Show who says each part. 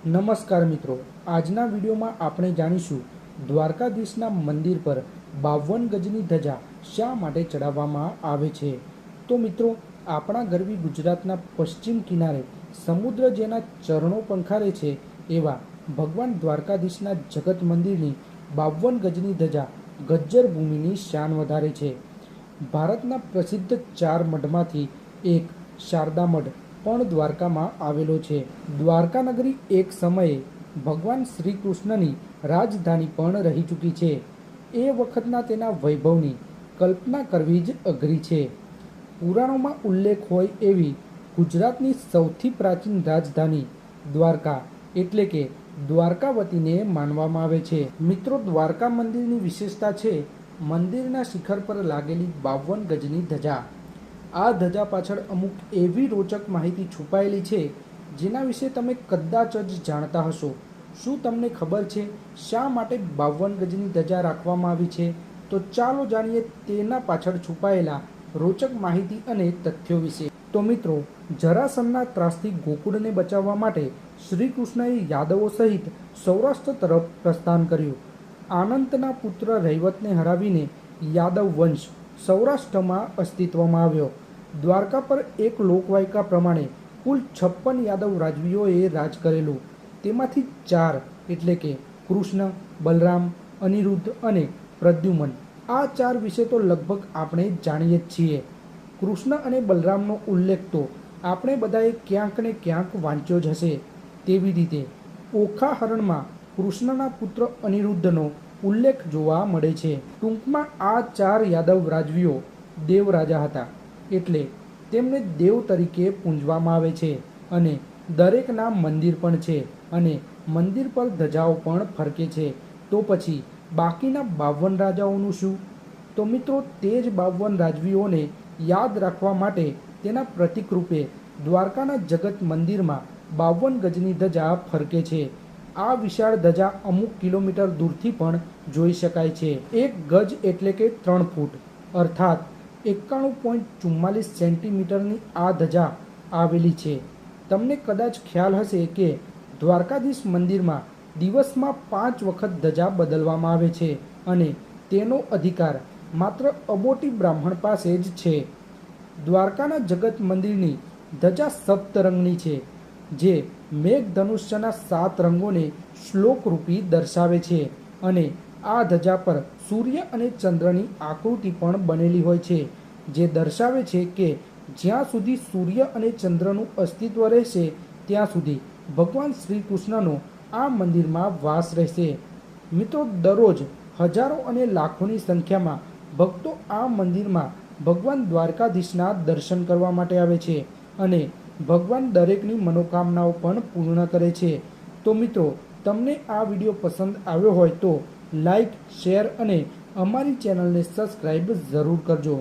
Speaker 1: નમસ્કાર મિત્રો, આજના વિડીયોમાં આપણે જાણીશું દ્વારકાધીશના મંદિર પર 52 ગજની ધજા શા માટે ચડાવવામાં આવે છે। તો મિત્રો, આપણા ગરવી ગુજરાતના પશ્ચિમ કિનારે સમુદ્ર જેના ચરણો પંખારે છે એવા ભગવાન દ્વારકાધીશના જગત મંદિરની 52 ગજની ધજા ગજ્જર ભૂમિની શાન વધારે છે। ભારતના પ્રસિદ્ધ 4 મઠમાંથી એક શારદા મઠ પણ દ્વારકામાં આવેલો છે। દ્વારકા નગરી એક સમયે ભગવાન શ્રી કૃષ્ણની રાજધાની પણ રહી ચૂકી છે। એ વખતના તેના વૈભવની કલ્પના કરવી જ અઘરી છે। પુરાણોમાં ઉલ્લેખ હોય એવી ગુજરાતની સૌથી પ્રાચીન રાજધાની દ્વારકા એટલે કે દ્વારકાવતીને માનવામાં આવે છે। મિત્રો, દ્વારકા મંદિરની વિશેષતા છે મંદિરના શિખર પર લાગેલી 52 ગજની ધજા। આ ધજા પાછળ અમુક એવી રોચક માહિતી છુપાયેલી છે જેના વિશે તમે કદાચ જ જાણતા હશો। શું તમને ખબર છે શા માટે 52 ગજની ધજા રાખવામાં આવી છે? તો ચાલો જાણીએ તેના પાછળ છુપાયેલા રોચક માહિતી અને તથ્યો વિશે। તો મિત્રો, જરાસંઘના ત્રાસથી ગોકુળને બચાવવા માટે શ્રી કૃષ્ણએ યાદવો સહિત સૌરાષ્ટ્ર તરફ પ્રસ્થાન કર્યું। આનંતના પુત્ર રૈવતને હરાવીને યાદવ વંશ સૌરાષ્ટ્રમાં અસ્તિત્વમાં આવ્યો। દ્વારકા પર એક લોકવાયકા પ્રમાણે કુલ 56 યાદવ રાજવીઓએ રાજ કરેલું। તેમાંથી 4 એટલે કે કૃષ્ણ, બલરામ, અનિરુદ્ધ અને પ્રદ્યુમન, આ 4 વિશે તો લગભગ આપણે જાણીએ જ છીએ। કૃષ્ણ અને બલરામનો ઉલ્લેખ તો આપણે બધાએ ક્યાંક ને ક્યાંક વાંચ્યો જ હશે। તેવી રીતે ઓખા હરણમાં કૃષ્ણના પુત્ર અનિરુદ્ધનો ઉલ્લેખ જોવા મળે છે। ટૂંકમાં આ 4 યાદવ રાજવીઓ દેવરાજા હતા, એટલે તેમને દેવ તરીકે પૂજવામાં આવે છે અને દરેકના મંદિર પણ છે અને મંદિર પર ધજાઓ પણ ફરકે છે। તો પછી બાકીના 52 રાજાઓનું શું? તો મિત્રો, તે જ 52 રાજવીઓને યાદ રાખવા માટે તેના પ્રતીક રૂપે દ્વારકાના જગત મંદિરમાં 52 ગજની ધજા ફરકે છે। આ વિશાળ ધજા અમુક કિલોમીટર દૂરથી પણ જોઈ શકાય છે। 1 ગજ એટલે કે 3 ફૂટ અર્થાત 91.44 સેન્ટીમીટરની આ ધજા આવેલી છે। તમને કદાચ ખ્યાલ હશે કે દ્વારકાધીશ મંદિરમાં દિવસમાં 5 વખત ધજા બદલવામાં આવે છે અને તેનો અધિકાર માત્ર અબોટી બ્રાહ્મણ પાસે જ છે। દ્વારકાના જગત મંદિરની ધજા સપ્તરંગની છે, જે મેઘધનુષ્યના 7 રંગોને શ્લોકરૂપી દર્શાવે છે અને આ ધજા પર સૂર્ય અને ચંદ્રની આકૃતિ પણ બનેલી હોય છે, જે દર્શાવે છે કે જ્યાં સુધી સૂર્ય અને ચંદ્રનું અસ્તિત્વ રહેશે ત્યાં સુધી ભગવાન શ્રી કૃષ્ણનો આ મંદિરમાં વાસ રહેશે। મિત્રો, દરરોજ હજારો અને લાખોની સંખ્યામાં ભક્તો આ મંદિરમાં ભગવાન દ્વારકાધીશના દર્શન કરવા માટે આવે છે અને ભગવાન દરેકની મનોકામનાઓ પણ પૂર્ણ કરે છે। તો મિત્રો, તમને આ વિડીયો પસંદ આવ્યો હોય તો લાઈક, શેર અને અમારી ચેનલને સબસ્ક્રાઈબ જરૂર કરજો।